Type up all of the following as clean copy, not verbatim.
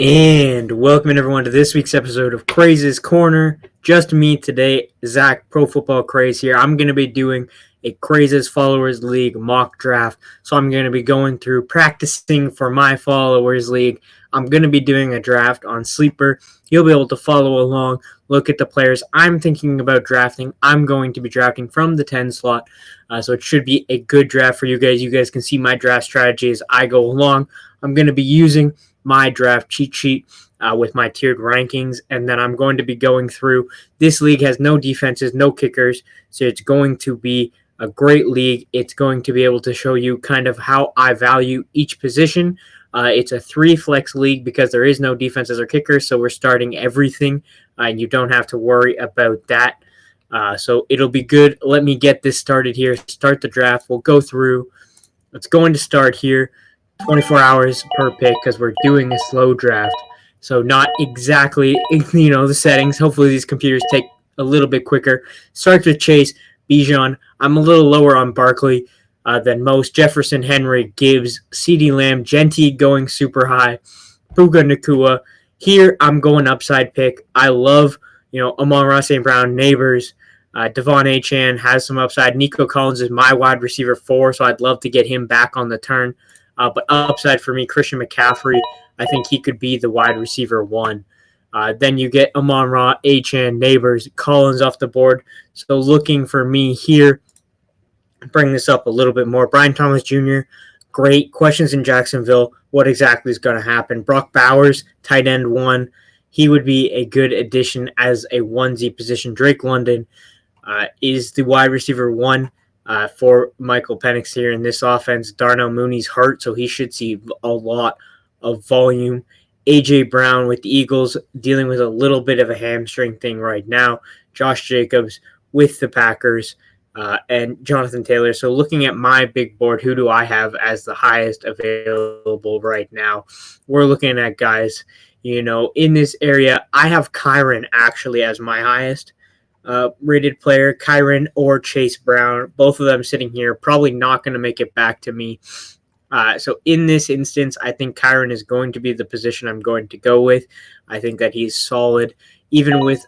And welcome everyone to this week's episode of Craze's Corner. Just me today, Zach, Pro Football Craze here. I'm going to be doing a Craze's Followers League mock draft. So I'm going to be going through practicing for my Followers League. I'm going to be doing a draft on Sleeper. You'll be able to follow along, look at the players I'm thinking about drafting. I'm going to be drafting from the 10 slot. So it should be a good draft for you guys. You guys can see my draft strategy as I go along. I'm going to be using my draft cheat sheet with my tiered rankings, and then I'm going to be going through. This league has no defenses, no kickers, so it's going to be a great league. It's going to be able to show you kind of how I value each position. It's a 3-flex league because there is no defenses or kickers, so we're starting everything, and you don't have to worry about that. So it'll be good. Let me get this started here. Start the draft. We'll go through. It's going to start here. 24 hours per pick because we're doing a slow draft. So not exactly, the settings. Hopefully these computers take a little bit quicker. Starts with Chase, Bijan. I'm a little lower on Barkley than most. Jefferson, Henry, Gibbs, CeeDee Lamb, Genty going super high. Puka Nacua. Here I'm going upside pick. I love, Amon-Ra St. Brown, Neighbors. Devon Achane has some upside. Nico Collins is my wide receiver 4, so I'd love to get him back on the turn. But upside for me, Christian McCaffrey, I think he could be the wide receiver 1. Then you get Amon-Ra, Achane, Neighbors, Collins off the board. So looking for me here, bring this up a little bit more. Brian Thomas Jr., great. Questions in Jacksonville. What exactly is going to happen? Brock Bowers, tight end 1. He would be a good addition as a onesie position. Drake London is the wide receiver 1. For Michael Penix here in this offense. Darnell Mooney's hurt, so he should see a lot of volume. A.J. Brown with the Eagles dealing with a little bit of a hamstring thing right now. Josh Jacobs with the Packers and Jonathan Taylor. So looking at my big board, who do I have as the highest available right now? We're looking at guys, in this area. I have Kyren actually as my highest rated player, Kyren or Chase Brown, both of them sitting here, probably not going to make it back to me. So in this instance, I think Kyren is going to be the position I'm going to go with. I think that he's solid. Even with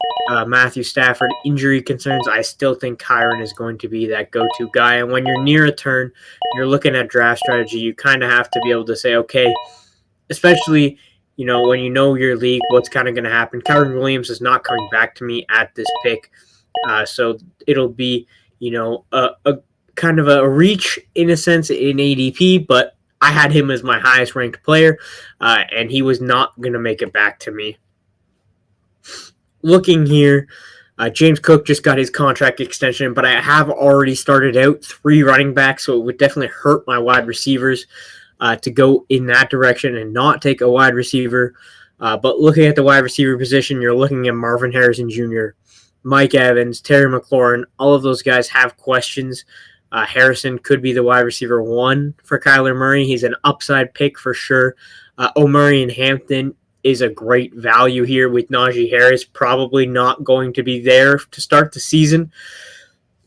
Matthew Stafford injury concerns, I still think Kyren is going to be that go-to guy. And when you're near a turn, you're looking at draft strategy, you kind of have to be able to say, okay, especially when you know your league, what's kind of going to happen. Kyren Williams is not coming back to me at this pick. So it'll be, a kind of a reach in a sense in ADP, but I had him as my highest ranked player, and he was not going to make it back to me. Looking here, James Cook just got his contract extension, but I have already started out 3 running backs, so it would definitely hurt my wide receivers to go in that direction and not take a wide receiver. But looking at the wide receiver position, you're looking at Marvin Harrison Jr., Mike Evans, Terry McLaurin. All of those guys have questions. Harrison could be the wide receiver 1 for Kyler Murray. He's an upside pick for sure. O'Murray and Hampton is a great value here with Najee Harris probably not going to be there to start the season.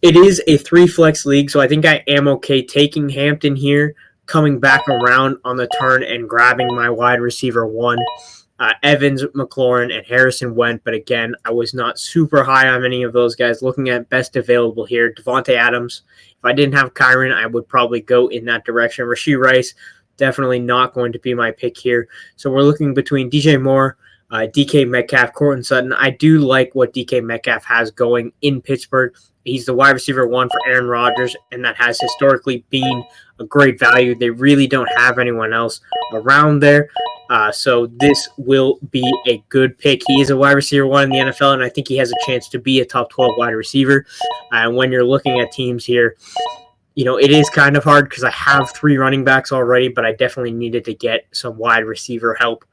It is a 3-flex league, so I think I am okay taking Hampton here, coming back around on the turn and grabbing my wide receiver 1. Evans, McLaurin, and Harrison went, but again, I was not super high on any of those guys. Looking at best available here, Devontae Adams. If I didn't have Kyren, I would probably go in that direction. Rashee Rice, definitely not going to be my pick here. So we're looking between DJ Moore, DK Metcalf, Courtland Sutton. I do like what DK Metcalf has going in Pittsburgh. He's the wide receiver 1 for Aaron Rodgers, and that has historically been a great value. They really don't have anyone else around there. So this will be a good pick. He is a wide receiver 1 in the NFL, and I think he has a chance to be a top 12 wide receiver. And when you're looking at teams here, it is kind of hard because I have 3 running backs already, but I definitely needed to get some wide receiver help.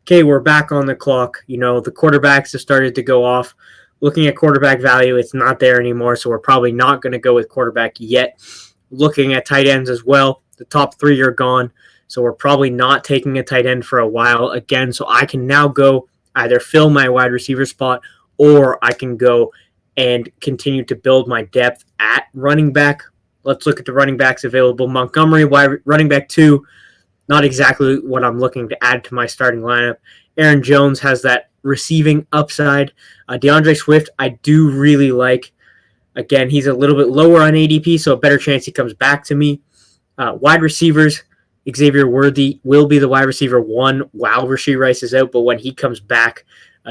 Okay, we're back on the clock. The quarterbacks have started to go off. Looking at quarterback value, it's not there anymore, so we're probably not going to go with quarterback yet. Looking at tight ends as well, the top 3 are gone, so we're probably not taking a tight end for a while again, so I can now go either fill my wide receiver spot or I can go and continue to build my depth at running back. Let's look at the running backs available. Montgomery, running back 2, not exactly what I'm looking to add to my starting lineup. Aaron Jones has that receiving upside. DeAndre Swift, I do really like. Again, he's a little bit lower on ADP, so a better chance he comes back to me. Wide receivers, Xavier Worthy will be the wide receiver 1 while Rashee Rice is out, but when he comes back,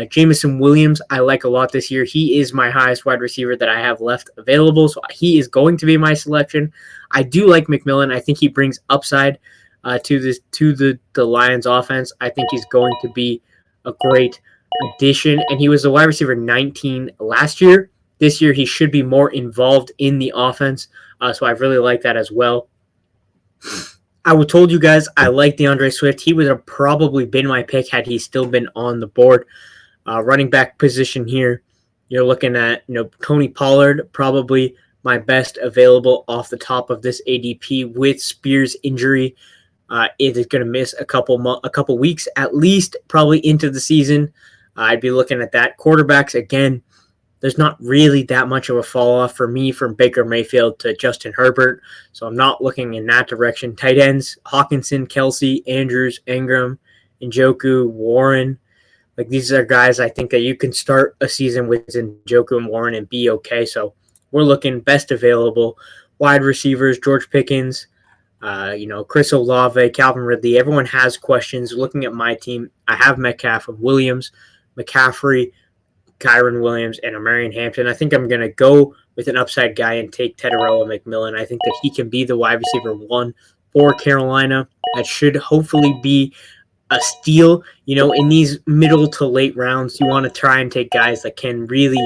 Jameson Williams, I like a lot this year. He is my highest wide receiver that I have left available, so he is going to be my selection. I do like McMillan. I think he brings upside to the Lions offense. I think he's going to be a great addition, and he was the wide receiver 19 last year. This year, he should be more involved in the offense, so I really like that as well. I told you guys I like DeAndre Swift. He would have probably been my pick had he still been on the board. Running back position here, you're looking at Tony Pollard, probably my best available off the top of this ADP with Spears' injury. It is going to miss a couple weeks at least, probably into the season. I'd be looking at that. Quarterbacks, again, there's not really that much of a fall off for me from Baker Mayfield to Justin Herbert, so I'm not looking in that direction. Tight ends, Hawkinson, Kelsey, Andrews, Ingram, Njoku, Warren. These are guys I think that you can start a season with Njoku and Warren and be okay. So we're looking best available. Wide receivers, George Pickens, Chris Olave, Calvin Ridley. Everyone has questions. Looking at my team, I have Metcalf, Williams, McCaffrey, Kyron Williams, and Marion Hampton. I think I'm going to go with an upside guy and take Teteroa McMillan. I think that he can be the wide receiver 1 for Carolina. That should hopefully be a steal. In these middle to late rounds, you want to try and take guys that can really,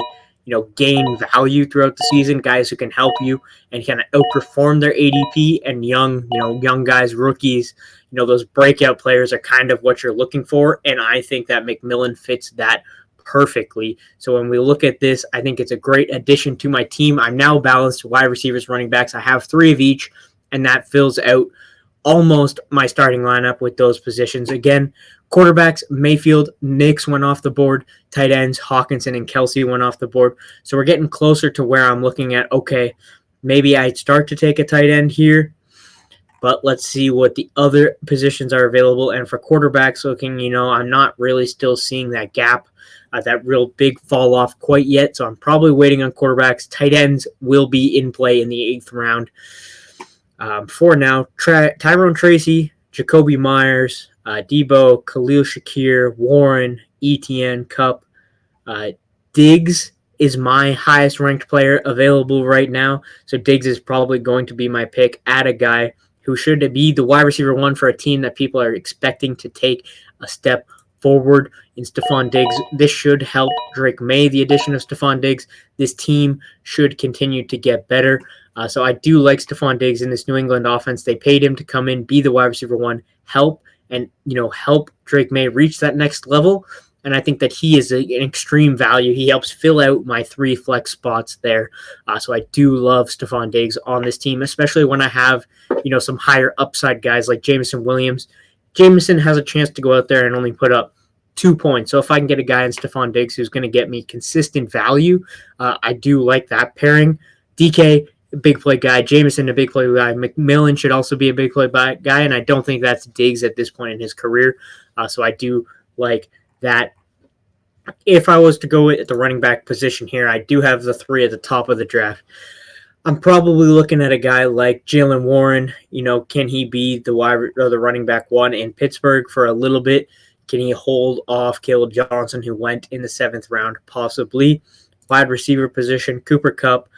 gain value throughout the season, guys who can help you and kind of outperform their ADP, and young guys, rookies, those breakout players are kind of what you're looking for. And I think that McMillan fits that perfectly. So when we look at this, I think it's a great addition to my team. I'm now balanced wide receivers, running backs. I have 3 of each, and that fills out almost my starting lineup with those positions. Again, quarterbacks, Mayfield, Nix went off the board. Tight ends, Hawkinson and Kelsey went off the board. So we're getting closer to where I'm looking at, okay, maybe I'd start to take a tight end here, but let's see what the other positions are available. And for quarterbacks looking, I'm not really still seeing that gap, that real big fall off quite yet. So I'm probably waiting on quarterbacks. Tight ends will be in play in the 8th round. For now, Tyrone Tracy, Jacoby Myers, Debo, Khalil Shakir, Warren, Etienne, Cup. Diggs is my highest ranked player available right now. So Diggs is probably going to be my pick at a guy who should be the wide receiver 1 for a team that people are expecting to take a step forward in Stephon Diggs. This should help Drake May, the addition of Stephon Diggs. This team should continue to get better. So I do like Stephon Diggs in this New England offense. They paid him to come in, be the wide receiver 1, help Drake May reach that next level. And I think that he is an extreme value. He helps fill out my 3 flex spots there. So I do love Stephon Diggs on this team, especially when I have, some higher upside guys like Jameson Williams. Jameson has a chance to go out there and only put up 2 points. So if I can get a guy in Stephon Diggs who's going to get me consistent value, I do like that pairing. DK, a big play guy. Jameson, a big play guy. McMillan should also be a big play guy, and I don't think that's Diggs at this point in his career. So I do like that. If I was to go at the running back position here, I do have the 3 at the top of the draft. I'm probably looking at a guy like Jaylen Warren. Can he be the running back 1 in Pittsburgh for a little bit? Can he hold off Caleb Johnson, who went in the 7th round? Possibly. Wide receiver position, Cooper Kupp,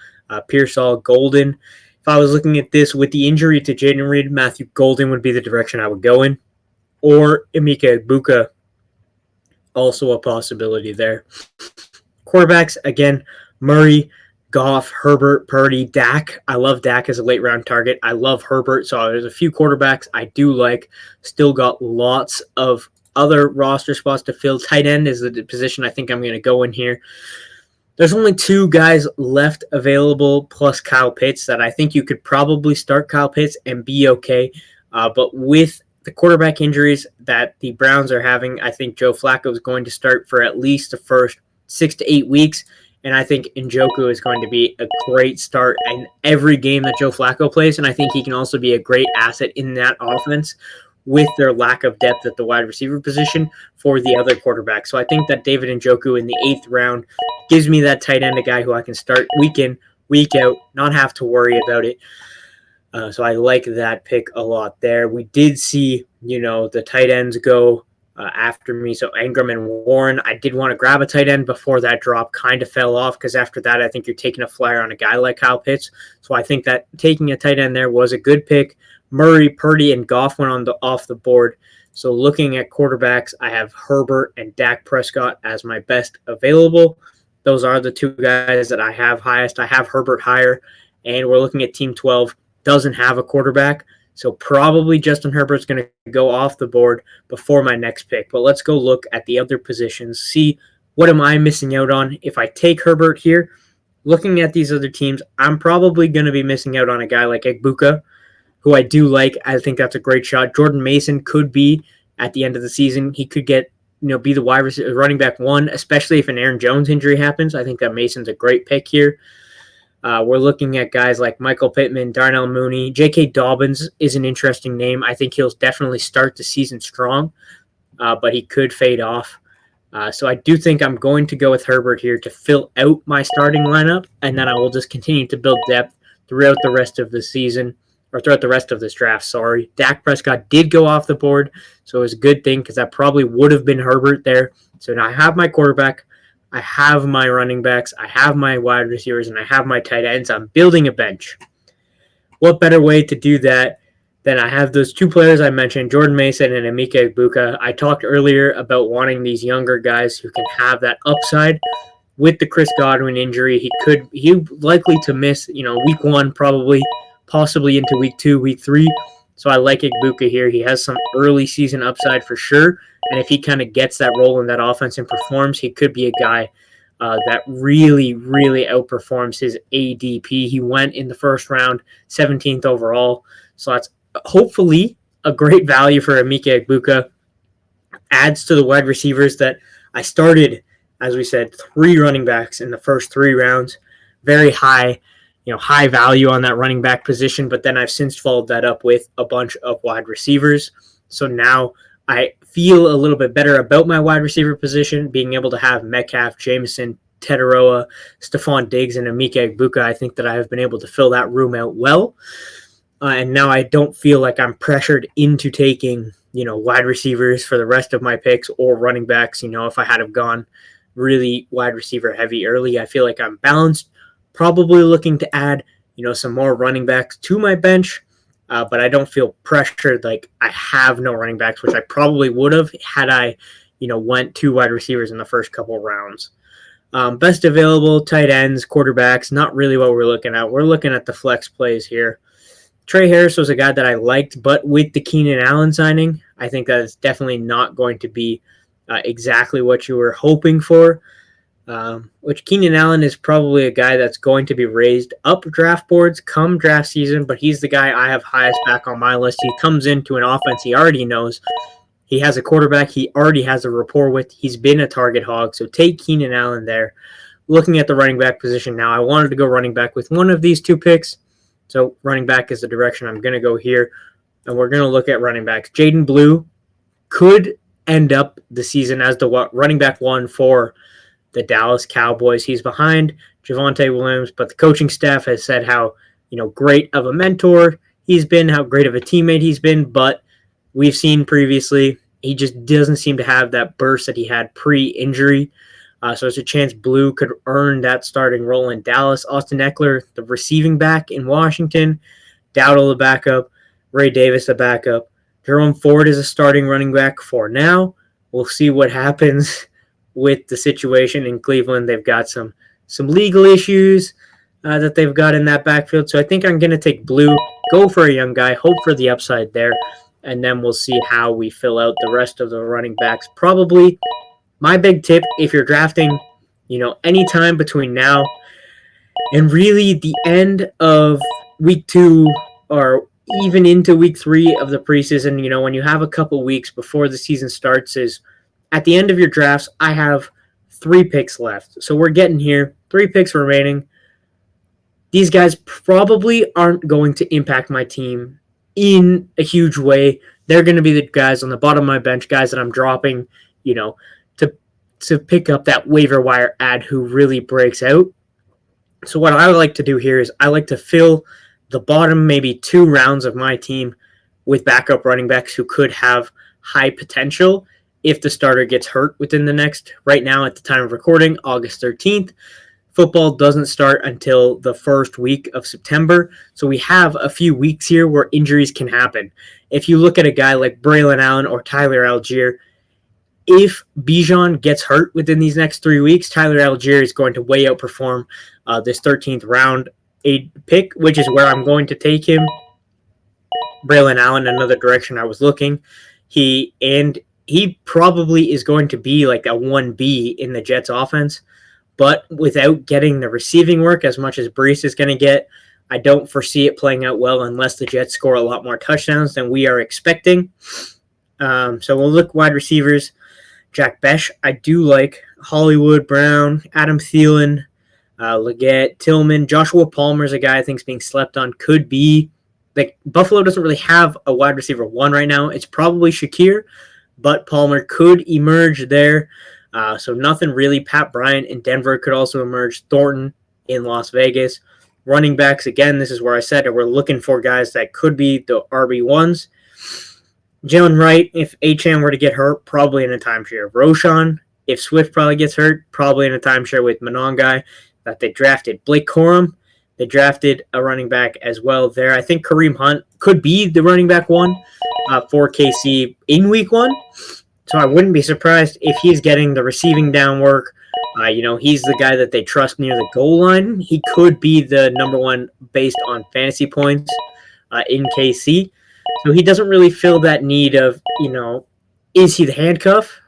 Pearsall, Golden. If I was looking at this with the injury to Jaden Reed, Matthew Golden would be the direction I would go in. Or Emeka Egbuka, also a possibility there. Quarterbacks, again, Murray, Goff, Herbert, Purdy, Dak. I love Dak as a late round target. I love Herbert. So there's a few quarterbacks I do like. Still got lots of other roster spots to fill. Tight end is the position I think I'm going to go in here. There's only 2 guys left available plus Kyle Pitts that I think you could probably start Kyle Pitts and be okay. But with the quarterback injuries that the Browns are having, I think Joe Flacco is going to start for at least the first 6 to 8 weeks. And I think Njoku is going to be a great start in every game that Joe Flacco plays. And I think he can also be a great asset in that offense. with their lack of depth at the wide receiver position for the other quarterback. So I think that David Njoku in the 8th round gives me that tight end, a guy who I can start week in, week out, not have to worry about it. So I like that pick a lot there. We did see, the tight ends go after me. So Ingram and Warren, I did want to grab a tight end before that drop kind of fell off, because after that, I think you're taking a flyer on a guy like Kyle Pitts. So I think that taking a tight end there was a good pick. Murray, Purdy, and Goff went off the board. So looking at quarterbacks, I have Herbert and Dak Prescott as my best available. Those are the two guys that I have highest. I have Herbert higher, and we're looking at Team 12. Doesn't have a quarterback, so probably Justin Herbert's going to go off the board before my next pick. But let's go look at the other positions, see what am I missing out on. If I take Herbert here, looking at these other teams, I'm probably going to be missing out on a guy like Egbuka, who I do like. I think that's a great shot. Jordan Mason could be, at the end of the season, he could get, be the running back 1, especially if an Aaron Jones injury happens. I think that Mason's a great pick here. We're looking at guys like Michael Pittman, Darnell Mooney. J.K. Dobbins is an interesting name. I think he'll definitely start the season strong, but he could fade off. So I do think I'm going to go with Herbert here to fill out my starting lineup, and then I will just continue to build depth throughout the rest of the season, or throughout the rest of this draft, sorry. Dak Prescott did go off the board, so it was a good thing, because that probably would have been Herbert there. So now I have my quarterback, I have my running backs, I have my wide receivers, and I have my tight ends. I'm building a bench. What better way to do that than I have those two players I mentioned, Jordan Mason and Emeka Egbuka. I talked earlier about wanting these younger guys who can have that upside. With the Chris Godwin injury, he likely to miss, week 1 probably, possibly into week 2, week 3. So I like Egbuka here. He has some early season upside for sure. And if he kind of gets that role in that offense and performs, he could be a guy that really, really outperforms his ADP. He went in the first round, 17th overall. So that's hopefully a great value for Emeka Egbuka. Adds to the wide receivers that I started, as we said, 3 running backs in the first 3 rounds. Very high, high value on that running back position. But then I've since followed that up with a bunch of wide receivers. So now I feel a little bit better about my wide receiver position, being able to have Metcalf, Jameson, Tetaroa, Stephon Diggs, and Emeka Egbuka. I think that I have been able to fill that room out well. And now I don't feel like I'm pressured into taking, wide receivers for the rest of my picks or running backs. If I had have gone really wide receiver heavy early, I feel like I'm balanced. Probably looking to add, some more running backs to my bench. But I don't feel pressured like I have no running backs, which I probably would have had I, went 2 wide receivers in the first couple rounds. Best available, tight ends, quarterbacks, not really what we're looking at. We're looking at the flex plays here. Trey Harris was a guy that I liked, but with the Keenan Allen signing, I think that is definitely not going to be exactly what you were hoping for. Which Keenan Allen is probably a guy that's going to be raised up draft boards come draft season, but he's the guy I have highest back on my list. He comes into an offense he already knows. He has a quarterback he already has a rapport with. He's been a target hog, so take Keenan Allen there. Looking at the running back position now, I wanted to go running back with one of these 2 picks, so running back is the direction I'm going to go here, and we're going to look at running backs. Jaden Blue could end up the season as the running back 1 for the Dallas Cowboys. He's behind Javonte Williams, but the coaching staff has said how, great of a mentor he's been, how great of a teammate he's been, but we've seen previously he just doesn't seem to have that burst that he had pre-injury. So there's a chance Blue could earn that starting role in Dallas. Austin Eckler, the receiving back in Washington. Dowdle, the backup. Ray Davis, the backup. Jerome Ford is a starting running back for now. We'll see what happens with the situation in Cleveland. They've got some legal issues that they've got in that backfield. So I think I'm going to take Blue, go for a young guy, hope for the upside there, and then we'll see how we fill out the rest of the running backs. Probably my big tip, if you're drafting, anytime between now and really the end of week 2 or even into week 3 of the preseason, when you have a couple weeks before the season starts, is at the end of your drafts, I have 3 picks left. So we're getting here, 3 picks remaining. These guys probably aren't going to impact my team in a huge way they're going to be the guys on the bottom of my bench, guys that I'm dropping, to pick up that waiver wire ad who really breaks out. So what I like to do here is I like to fill the bottom maybe 2 rounds of my team with backup running backs who could have high potential if the starter gets hurt within the next, right now at the time of recording, August 13th. Football doesn't start until the first week of September, so we have a few weeks here where injuries can happen. If you look at a guy like Braylon Allen or Tyler Algier, if Bijan gets hurt within these next 3 weeks, Tyler Algier is going to way outperform this 13th round pick, which is where I'm going to take him. Braylon Allen, another direction I was looking. He probably is going to be like a 1B in the Jets offense, but without getting the receiving work as much as Breece is going to get, I don't foresee it playing out well unless the Jets score a lot more touchdowns than we are expecting. So we'll look wide receivers. Jack Besh, I do like. Hollywood Brown, Adam Thielen, Leggett, Tillman, Joshua Palmer is a guy I think is being slept on. Could be. Like, Buffalo doesn't really have a wide receiver 1 right now. It's probably Shakir, but Palmer could emerge there. So nothing really. Pat Bryant in Denver could also emerge. Thornton in Las Vegas. Running backs, again, this is where I said that we're looking for guys that could be the RB1s. Jalen Wright, if Achane were to get hurt, probably in a timeshare. Roschon, if Swift probably gets hurt, probably in a timeshare with Monongai that they drafted. Blake Corum, they drafted a running back as well there. I think Kareem Hunt could be the running back 1 for KC in week 1. So I wouldn't be surprised if he's getting the receiving down work. He's the guy that they trust near the goal line. He could be the number 1 based on fantasy points in KC. So he doesn't really fill that need of, is he the handcuff?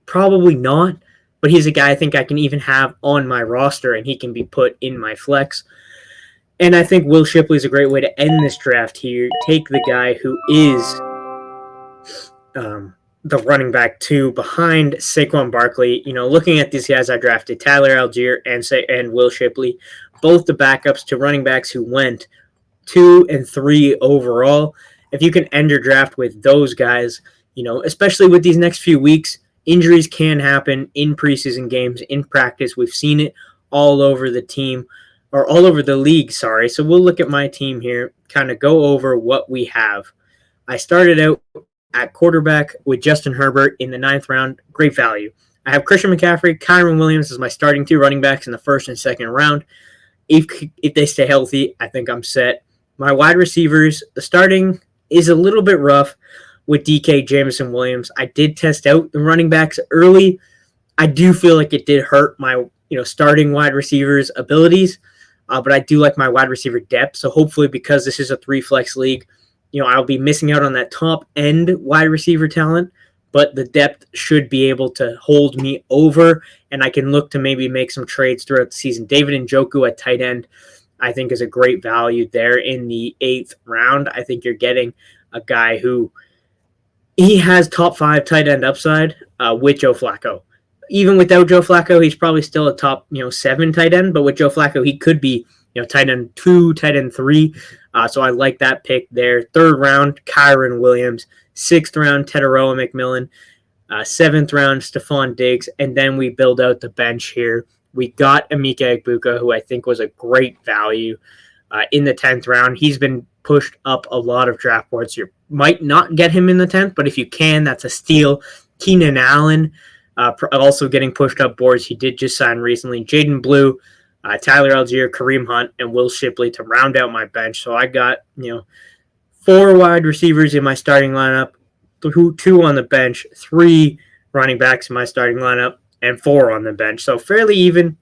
Probably not. But he's a guy I think I can even have on my roster, and he can be put in my flex. And I think Will Shipley is a great way to end this draft here. Take the guy who is the running back 2 behind Saquon Barkley. Looking at these guys I drafted, Tyler Algier and Will Shipley, both the backups to running backs who went 2 and 3 overall. If you can end your draft with those guys, especially with these next few weeks, injuries can happen in preseason games, in practice. We've seen it all over the team, or all over the league, sorry. So we'll look at my team here, kind of go over what we have. I started out at quarterback with Justin Herbert in the 9th round. Great value. I have Christian McCaffrey, Kyron Williams as my starting 2 running backs in the 1st and 2nd round. If they stay healthy, I think I'm set. My wide receivers, the starting is a little bit rough with DK, Jameson Williams. I did test out the running backs early. I do feel like it did hurt my starting wide receivers' abilities, but I do like my wide receiver depth. So hopefully, because this is a 3-flex league, I'll be missing out on that top end wide receiver talent, but the depth should be able to hold me over, and I can look to maybe make some trades throughout the season. David Njoku at tight end, I think, is a great value there in the 8th round. I think you're getting a guy who he has top 5 tight end upside with Joe Flacco. Even without Joe Flacco, he's probably still a top 7 tight end, but with Joe Flacco, he could be tight end 2, tight end 3. So I like that pick there. 3rd round, Kyron Williams. 6th round, Teteroa McMillan. 7th round, Stephon Diggs. And then we build out the bench here. We got Emeka Egbuka, who I think was a great value in the 10th round. He's been pushed up a lot of draft boards. You might not get him in the 10th, but if you can, that's a steal. Keenan Allen also getting pushed up boards. He did just sign recently. Jaden Blue, Tyler Algier, Kareem Hunt, and Will Shipley to round out my bench. So I got 4 wide receivers in my starting lineup, 2 on the bench, 3 running backs in my starting lineup, and 4 on the bench. So fairly even.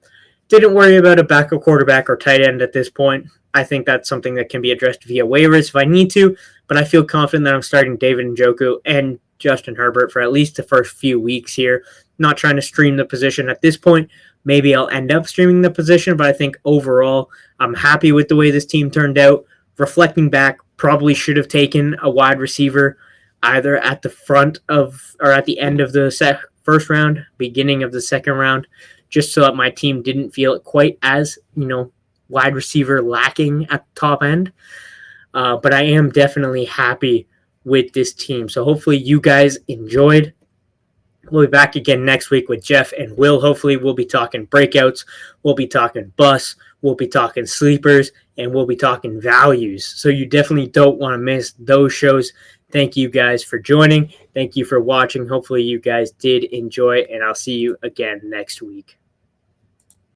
Didn't worry about a backup quarterback or tight end at this point. I think that's something that can be addressed via waivers if I need to, but I feel confident that I'm starting David Njoku and Justin Herbert for at least the first few weeks here. Not trying to stream the position at this point. Maybe I'll end up streaming the position, but I think overall I'm happy with the way this team turned out. Reflecting back, probably should have taken a wide receiver either at the front of or at the end of the first round, beginning of the 2nd round, just so that my team didn't feel quite as, wide receiver lacking at the top end. But I am definitely happy with this team. So hopefully you guys enjoyed. We'll be back again next week with Jeff and Will. Hopefully we'll be talking breakouts, we'll be talking busts, we'll be talking sleepers, and we'll be talking values. So you definitely don't want to miss those shows. Thank you guys for joining. Thank you for watching. Hopefully you guys did enjoy, and I'll see you again next week.